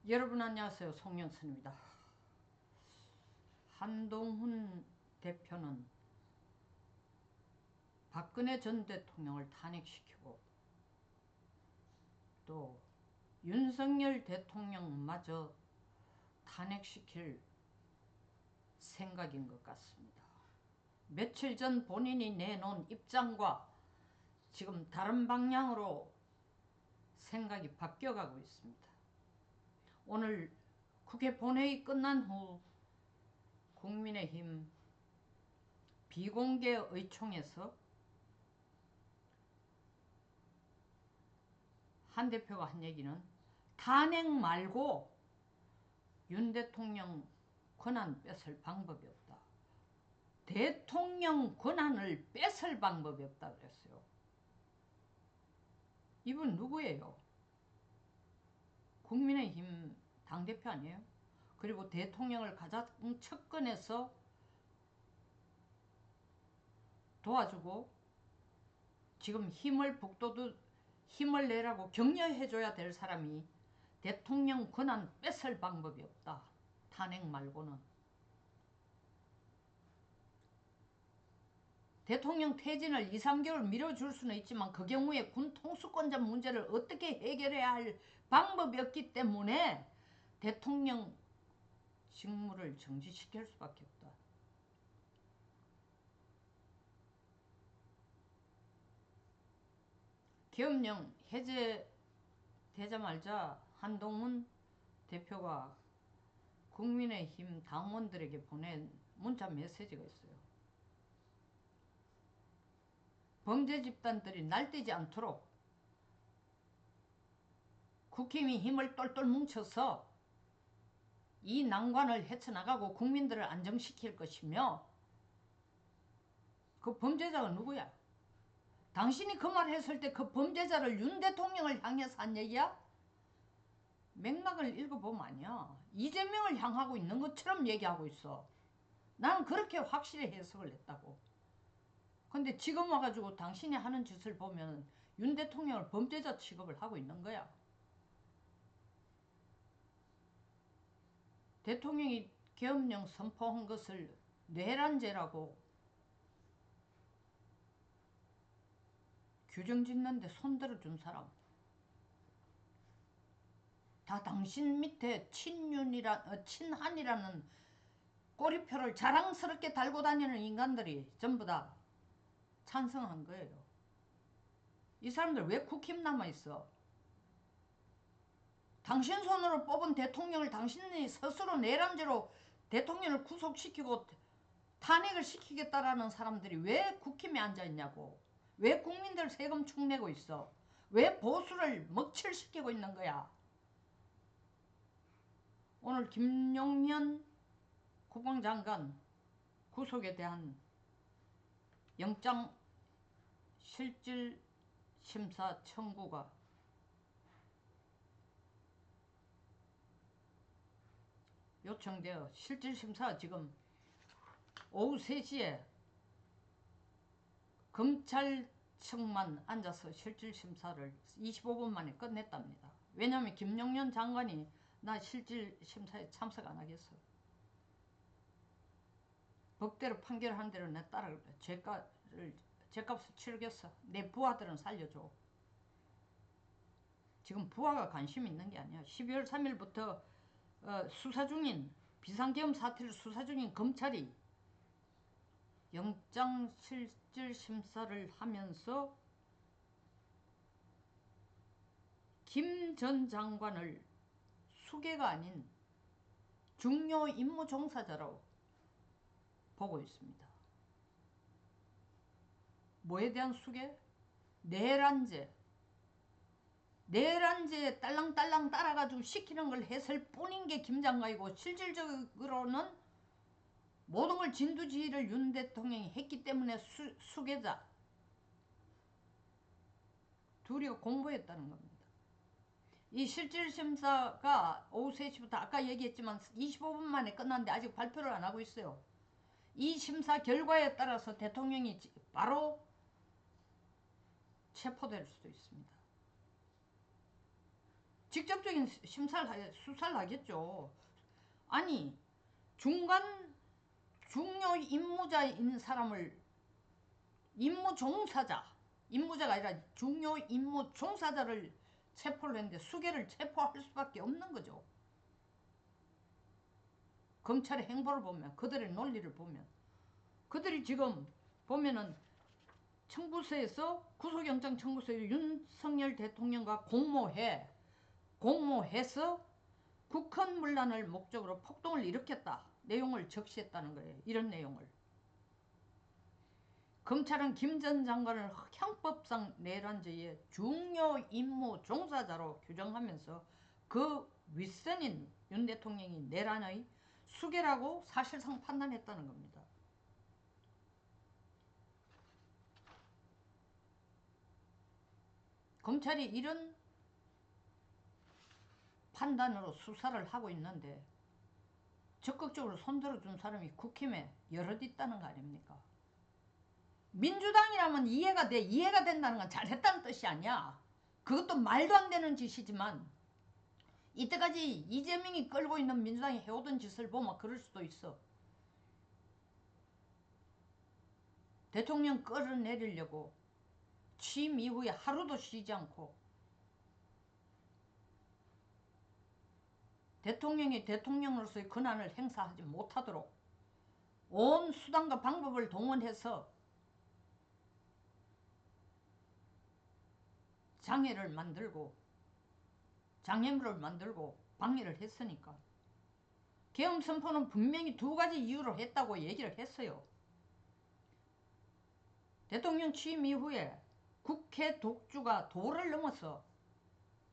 여러분 안녕하세요. 송영선입니다. 한동훈 대표는 박근혜 전 대통령을 탄핵시키고 또 윤석열 대통령마저 탄핵시킬 생각인 것 같습니다. 며칠 전 본인이 내놓은 입장과 지금 다른 방향으로 생각이 바뀌어가고 있습니다. 오늘 국회 본회의 끝난 후 국민의힘 비공개 의총에서 한 대표가 한 얘기는 탄핵 말고 윤 대통령 권한 뺏을 방법이 없다. 대통령 권한을 뺏을 방법이 없다 그랬어요. 이분 누구예요? 국민의힘 당대표 아니에요? 그리고 대통령을 가장 측근에서 도와주고 지금 힘을 북돋우 힘을 내라고 격려해줘야 될 사람이 대통령 권한 뺏을 방법이 없다. 탄핵 말고는. 대통령 퇴진을 2, 3개월 미뤄줄 수는 있지만 그 경우에 군 통수권자 문제를 어떻게 해결해야 할 방법이 없기 때문에 대통령 직무를 정지시킬 수밖에 없다. 계엄령 해제되자마자 한동훈 대표가 국민의힘 당원들에게 보낸 문자 메시지가 있어요. 범죄 집단들이 날뛰지 않도록 국힘이 힘을 똘똘 뭉쳐서 이 난관을 헤쳐나가고 국민들을 안정시킬 것이며, 그 범죄자가 누구야? 당신이 그 말 했을 때 그 범죄자를 윤 대통령을 향해서 한 얘기야? 맥락을 읽어보면 아니야. 이재명을 향하고 있는 것처럼 얘기하고 있어. 나는 그렇게 확실히 해석을 했다고. 근데 지금 와가지고 당신이 하는 짓을 보면 윤 대통령을 범죄자 취급을 하고 있는 거야. 대통령이 계엄령 선포한 것을 내란죄라고 규정 짓는데 손들어준 사람, 다 당신 밑에 친한이라는 꼬리표를 자랑스럽게 달고 다니는 인간들이 전부 다 찬성한 거예요. 이 사람들 왜 국힘 남아있어? 당신 손으로 뽑은 대통령을 당신이 스스로 내란죄로 대통령을 구속시키고 탄핵을 시키겠다라는 사람들이 왜 국힘에 앉아있냐고. 왜 국민들 세금 축내고 있어? 왜 보수를 먹칠시키고 있는 거야? 오늘 김용현 국방장관 구속에 대한 영장 실질 심사 청구가 요청되어 실질심사 지금 오후 3시에 검찰청만 앉아서 실질심사를 25분 만에 끝냈답니다. 왜냐하면 김용현 장관이 나 실질심사에 참석 안 하겠어. 법대로 판결한 대로 내 따라 죄값을 치르겠어. 내 부하들은 살려줘. 지금 부하가 관심 있는 게 아니야. 12월 3일부터 수사 중인 비상계엄 사태를 수사 중인 검찰이 영장 실질심사를 하면서 김 전 장관을 수괴가 아닌 중요 임무 종사자로 보고 있습니다. 뭐에 대한 수괴? 내란죄에 딸랑딸랑 따라가지고 시키는 걸 했을 뿐인 게 김 장관이고, 실질적으로는 모든 걸 진두지휘를 윤 대통령이 했기 때문에 수괴자 둘이가 공모했다는 겁니다. 이 실질심사가 오후 3시부터 아까 얘기했지만 25분 만에 끝났는데 아직 발표를 안 하고 있어요. 이 심사 결과에 따라서 대통령이 바로 체포될 수도 있습니다. 직접적인 수사를 하겠죠. 아니 중요 임무자인 사람을 임무 종사자가 아니라 중요 임무 종사자를 체포를 했는데 수계를 체포할 수밖에 없는 거죠. 검찰의 행보를 보면, 그들의 논리를 보면, 그들이 지금 보면은 청구서에서 구속영장 청구서에서 윤석열 대통령과 공모해서 국헌문란을 목적으로 폭동을 일으켰다 내용을 적시했다는 거예요. 이런 내용을. 검찰은 김 전 장관을 형법상 내란죄의 중요 임무 종사자로 규정하면서 그 윗선인 윤 대통령이 내란의 수괴라고 사실상 판단했다는 겁니다. 검찰이 이런 판단으로 수사를 하고 있는데 적극적으로 손들어준 사람이 국힘에 여럿 있다는 거 아닙니까? 민주당이라면 이해가 된다는 건 잘했다는 뜻이 아니야. 그것도 말도 안 되는 짓이지만 이때까지 이재명이 끌고 있는 민주당이 해오던 짓을 보면 그럴 수도 있어. 대통령 끌어내리려고 취임 이후에 하루도 쉬지 않고 대통령이 대통령으로서의 권한을 행사하지 못하도록 온 수단과 방법을 동원해서 장애물을 만들고 방해를 했으니까 계엄 선포는 분명히 두 가지 이유로 했다고 얘기를 했어요. 대통령 취임 이후에 국회 독주가 도를 넘어서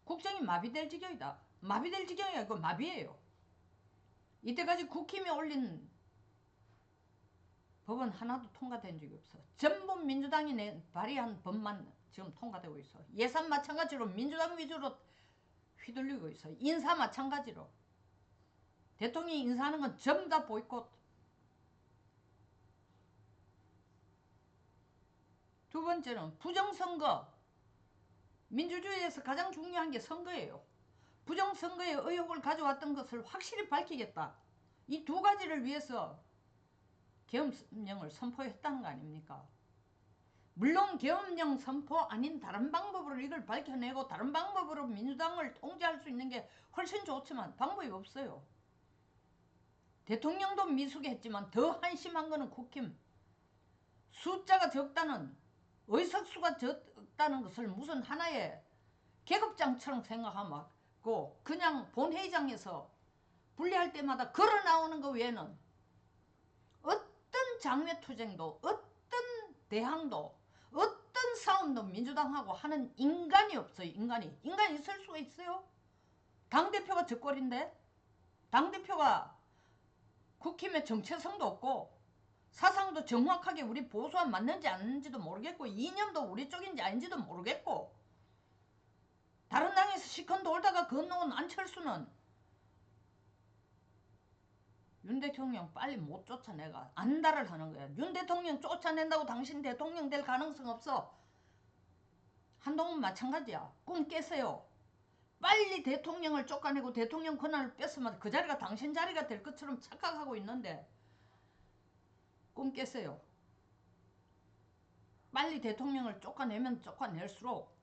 국정이 마비될 지경이다. 마비될 지경이 아니고 마비예요. 이때까지 국힘이 올린 법은 하나도 통과된 적이 없어. 전부 민주당이 발의한 법만 지금 통과되고 있어. 예산 마찬가지로 민주당 위주로 휘둘리고 있어. 인사 마찬가지로. 대통령이 인사하는 건 전부 다 보이콧. 두 번째는 부정선거. 민주주의에서 가장 중요한 게 선거예요. 부정선거의 의혹을 가져왔던 것을 확실히 밝히겠다. 이 두 가지를 위해서 계엄령을 선포했다는 거 아닙니까? 물론 계엄령 선포 아닌 다른 방법으로 이걸 밝혀내고 다른 방법으로 민주당을 통제할 수 있는 게 훨씬 좋지만 방법이 없어요. 대통령도 미숙했지만 더 한심한 거는 국힘. 숫자가 적다는, 의석수가 적다는 것을 무슨 하나의 계급장처럼 생각하고 그냥 본회의장에서 분리할 때마다 걸어 나오는 거 외에는 어떤 장외투쟁도 어떤 대항도 어떤 싸움도 민주당하고 하는 인간이 없어요. 인간이 있을 수가 있어요? 당대표가 적골인데 당대표가 국힘의 정체성도 없고 사상도 정확하게 우리 보수와 맞는지 아닌지도 모르겠고 이념도 우리 쪽인지 아닌지도 모르겠고 다른 당에서 시컨 돌다가 건너온 안철수는 윤 대통령 빨리 못 쫓아내가 안달을 하는 거야. 윤 대통령 쫓아낸다고 당신 대통령 될 가능성 없어. 한동훈 마찬가지야. 꿈 깨세요. 빨리 대통령을 쫓아내고 대통령 권한을 뺐으면 그 자리가 당신 자리가 될 것처럼 착각하고 있는데 꿈 깨세요. 빨리 대통령을 쫓아내면 쫓아낼수록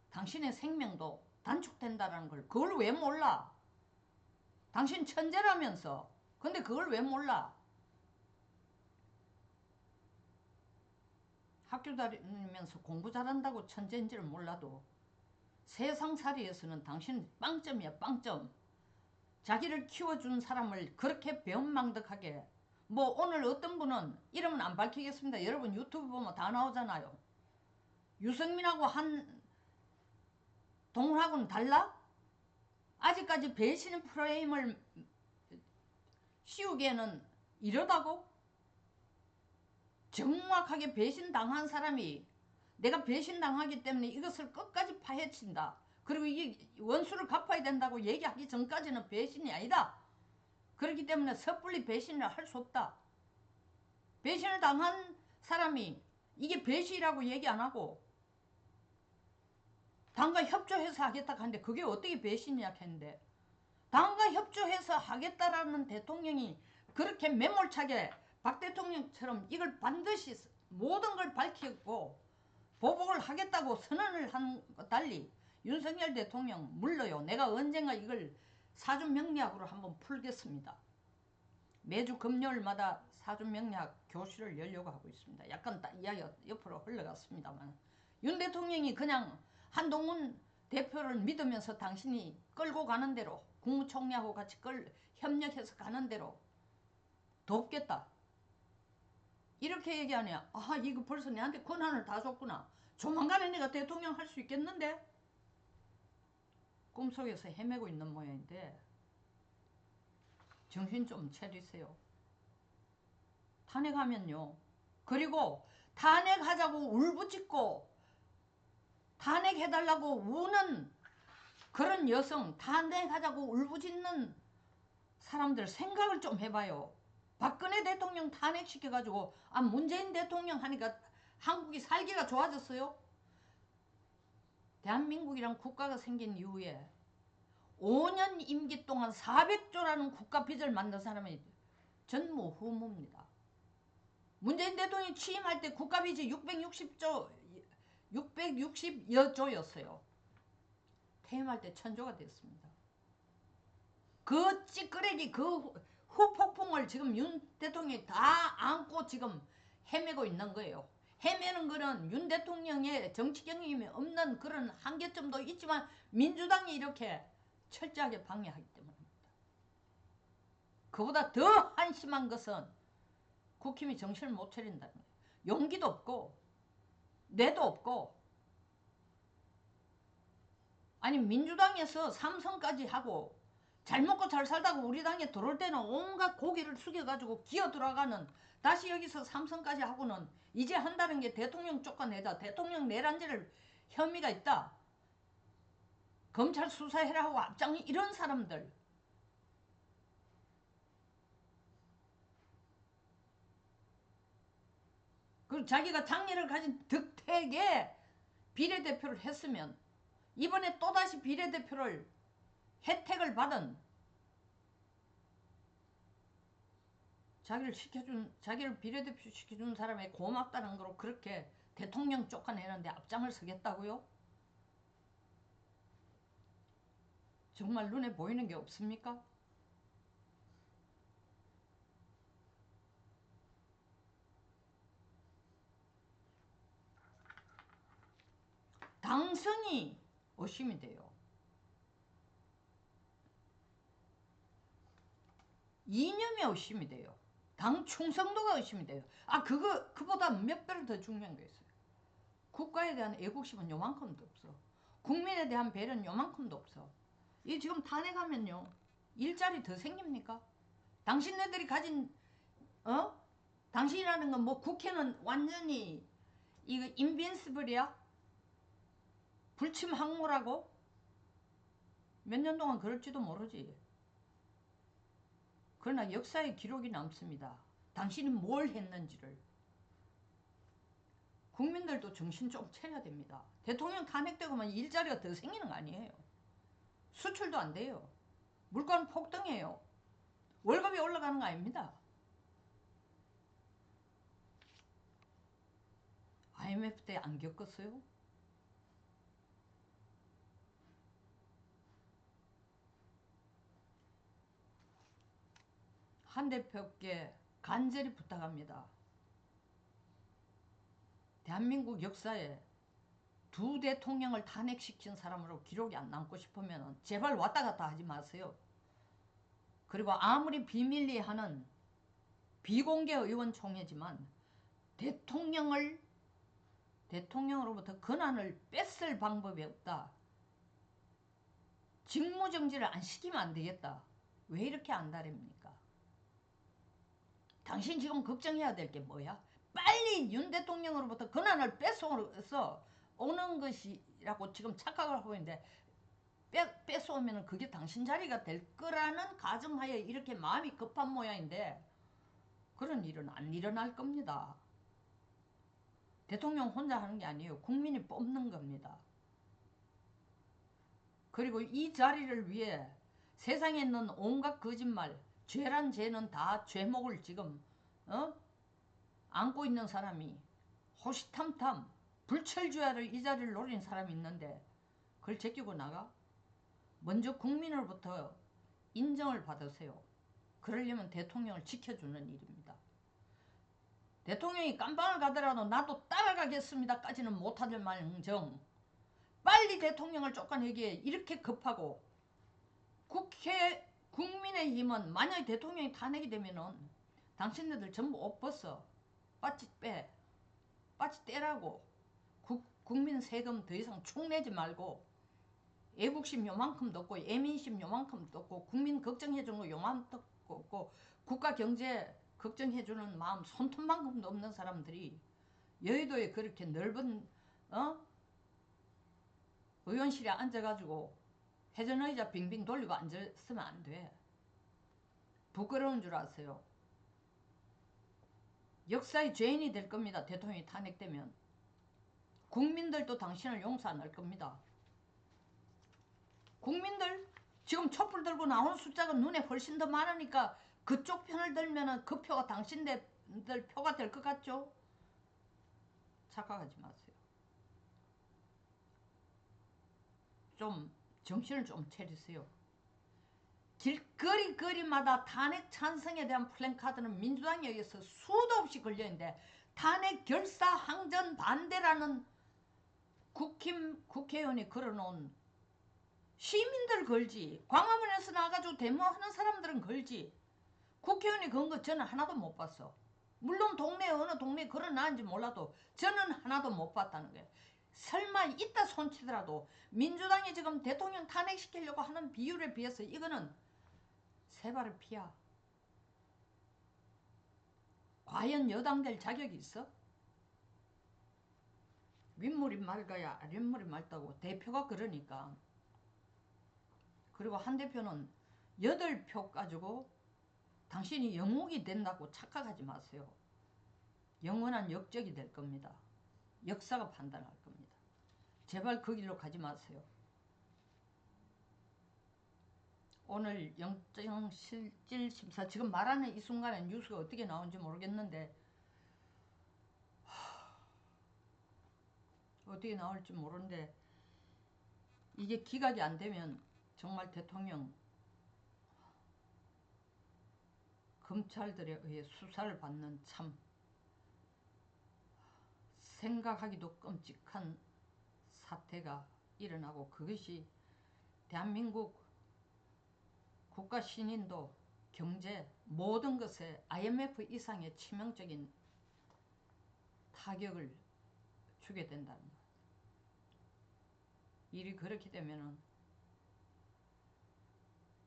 당신의 생명도 단축된다는 걸 그걸 왜 몰라? 당신 천재라면서. 근데 그걸 왜 몰라? 학교 다니면서 공부 잘한다고 천재인지를 몰라도 세상살이에서는 당신 빵점이야. 빵점. 자기를 키워준 사람을 그렇게 배은망덕하게 뭐 오늘 어떤 분은 이름은 안 밝히겠습니다. 여러분 유튜브 보면 다 나오잖아요. 유승민하고 한동훈하고는 달라? 아직까지 배신 프레임을 씌우기에는 이러다고? 정확하게 배신당한 사람이 내가 배신당하기 때문에 이것을 끝까지 파헤친다. 그리고 이게 원수를 갚아야 된다고 얘기하기 전까지는 배신이 아니다. 그렇기 때문에 섣불리 배신을 할 수 없다. 배신을 당한 사람이 이게 배신이라고 얘기 안 하고 당과 협조해서 하겠다 하는데 그게 어떻게 배신이야 했는데 당과 협조해서 하겠다라는 대통령이 그렇게 매몰차게 박 대통령처럼 이걸 반드시 모든 걸 밝히고 보복을 하겠다고 선언을 한 것 달리 윤석열 대통령 물러요. 내가 언젠가 이걸 사준명리학으로 한번 풀겠습니다. 매주 금요일마다 사준명리학 교실을 열려고 하고 있습니다. 약간 이야기가 옆으로 흘러갔습니다만 윤 대통령이 그냥 한동훈 대표를 믿으면서 당신이 끌고 가는 대로 국무총리하고 같이 협력해서 가는 대로 돕겠다. 이렇게 얘기하냐. 아 이거 벌써 내한테 권한을 다 줬구나. 조만간에 내가 대통령 할 수 있겠는데? 꿈속에서 헤매고 있는 모양인데 정신 좀 차리세요. 탄핵하면요. 그리고 탄핵하자고 울부짖고 탄핵해달라고 우는 그런 여성, 탄핵하자고 울부짖는 사람들 생각을 좀 해봐요. 박근혜 대통령 탄핵시켜가지고 문재인 대통령 하니까 한국이 살기가 좋아졌어요? 대한민국이란 국가가 생긴 이후에 5년 임기 동안 400조라는 국가 빚을 만든 사람이 전무후무입니다. 문재인 대통령이 취임할 때 국가 빚이 660여 조였어요. 퇴임할 때 1000조가 됐습니다. 그 찌끄레기 그 후폭풍을 지금 윤 대통령이 다 안고 지금 헤매고 있는 거예요. 헤매는 거는 윤 대통령의 정치 경험이 없는 그런 한계점도 있지만 민주당이 이렇게 철저하게 방해하기 때문입니다. 그보다 더 한심한 것은 국힘이 정신을 못 차린다는 거예요. 용기도 없고 뇌도 없고 아니 민주당에서 삼선까지 하고 잘 먹고 잘 살다가 우리 당에 들어올 때는 온갖 고개를 숙여가지고 기어 들어가는 다시 여기서 삼선까지 하고는 이제 한다는 게 대통령 쫓아내다 대통령 내란죄를 혐의가 있다. 검찰 수사해라 하고 앞장 이런 사람들 그리고 자기가 장래를 가진 득택에 비례대표를 했으면 이번에 또다시 비례대표를 혜택을 받은 자기를 비례대표 시켜준 사람에 고맙다는 거로 그렇게 대통령 쫓아내는데 앞장을 서겠다고요? 정말 눈에 보이는 게 없습니까? 당선이 의심이 돼요. 이념이 의심이 돼요. 당 충성도가 의심이 돼요. 그보다 몇 배를 더 중요한 게 있어요. 국가에 대한 애국심은 요만큼도 없어. 국민에 대한 배려는 요만큼도 없어. 이 지금 탄핵하면요. 일자리 더 생깁니까? 당신네들이 가진 당신이라는 건 뭐 국회는 완전히 이거 인빈시블이야? 불침항모라고? 몇 년 동안 그럴지도 모르지. 그러나 역사의 기록이 남습니다. 당신이 뭘 했는지를. 국민들도 정신 좀 차려야 됩니다. 대통령 탄핵되고만 일자리가 더 생기는 거 아니에요. 수출도 안 돼요. 물가는 폭등해요. 월급이 올라가는 거 아닙니다. IMF 때 안 겪었어요? 한 대표께 간절히 부탁합니다. 대한민국 역사에 두 대통령을 탄핵시킨 사람으로 기록이 안 남고 싶으면 제발 왔다 갔다 하지 마세요. 그리고 아무리 비밀리에 하는 비공개 의원총회지만 대통령으로부터 권한을 뺏을 방법이 없다. 직무정지를 안 시키면 안 되겠다. 왜 이렇게 안달입니까? 당신 지금 걱정해야 될 게 뭐야? 빨리 윤 대통령으로부터 권한을 뺏어서 오는 것이라고 지금 착각을 하고 있는데 뺏어오면 그게 당신 자리가 될 거라는 가정하에 이렇게 마음이 급한 모양인데 그런 일은 안 일어날 겁니다. 대통령 혼자 하는 게 아니에요. 국민이 뽑는 겁니다. 그리고 이 자리를 위해 세상에 있는 온갖 거짓말, 죄란 죄는 다 죄목을 지금 안고 있는 사람이 호시탐탐 불철주야를 이 자리를 노린 사람이 있는데 그걸 제끼고 나가? 먼저 국민으로부터 인정을 받으세요. 그러려면 대통령을 지켜주는 일입니다. 대통령이 깜빵을 가더라도 나도 따라가겠습니다까지는 못하들 망정 빨리 대통령을 쫓아내기에 이렇게 급하고 국민의힘은 만약에 대통령이 탄핵이 되면은 당신네들 전부 옷 벗어 빠찌 빼 빠찌 떼라고 국민 세금 더 이상 축내지 말고 애국심 요만큼도 없고 애민심 요만큼도 없고 국민 걱정해주는 거 요만큼도 없고 국가 경제 걱정해주는 마음 손톱만큼도 없는 사람들이 여의도에 그렇게 넓은 의원실에 앉아가지고 회전의자 빙빙 돌리고 앉았으면 안 돼. 부끄러운 줄 아세요. 역사의 죄인이 될 겁니다. 대통령이 탄핵되면. 국민들도 당신을 용서 안 할 겁니다. 국민들 지금 촛불 들고 나오는 숫자가 눈에 훨씬 더 많으니까 그쪽 편을 들면 그 표가 당신들 표가 될 것 같죠? 착각하지 마세요. 좀 정신을 좀 차리세요. 길거리 거리마다 탄핵 찬성에 대한 플랜카드는 민주당에 의해서 수도 없이 걸려있는데 탄핵 결사 항전 반대라는 국회의원이 걸어놓은 시민들 걸지 광화문에서 나가지고 데모하는 사람들은 걸지 국회의원이 그런 거 저는 하나도 못 봤어. 물론 동네 어느 동네에 걸어놨는지 몰라도 저는 하나도 못 봤다는 거예요. 설마 이따 손치더라도 민주당이 지금 대통령 탄핵시키려고 하는 비율에 비해서 이거는 세 발을 피야. 과연 여당 될 자격이 있어? 윗물이 맑아야 아랫물이 맑다고 대표가 그러니까. 그리고 한 대표는 8표 가지고 당신이 영웅이 된다고 착각하지 마세요. 영원한 역적이 될 겁니다. 역사가 판단할 겁니다. 제발 그 길로 가지 마세요. 오늘 영장실질심사 지금 말하는 이 순간에 뉴스가 어떻게 나오는지 모르겠는데 어떻게 나올지 모르는데 이게 기각이 안 되면 정말 대통령 검찰들에 의해 수사를 받는 참 생각하기도 끔찍한 사태가 일어나고 그것이 대한민국 국가 신인도 경제 모든 것에 IMF 이상의 치명적인 타격을 주게 된다는 것. 일이 그렇게 되면은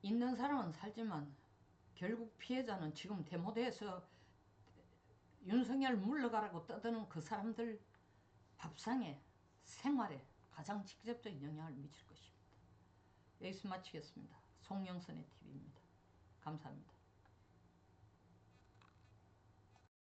있는 사람은 살지만 결국 피해자는 지금 대모대에서 윤석열 물러가라고 떠드는 그 사람들 밥상에 생활에 가장 직접적인 영향을 미칠 것입니다. 여기서 마치겠습니다. 송영선의 TV입니다. 감사합니다.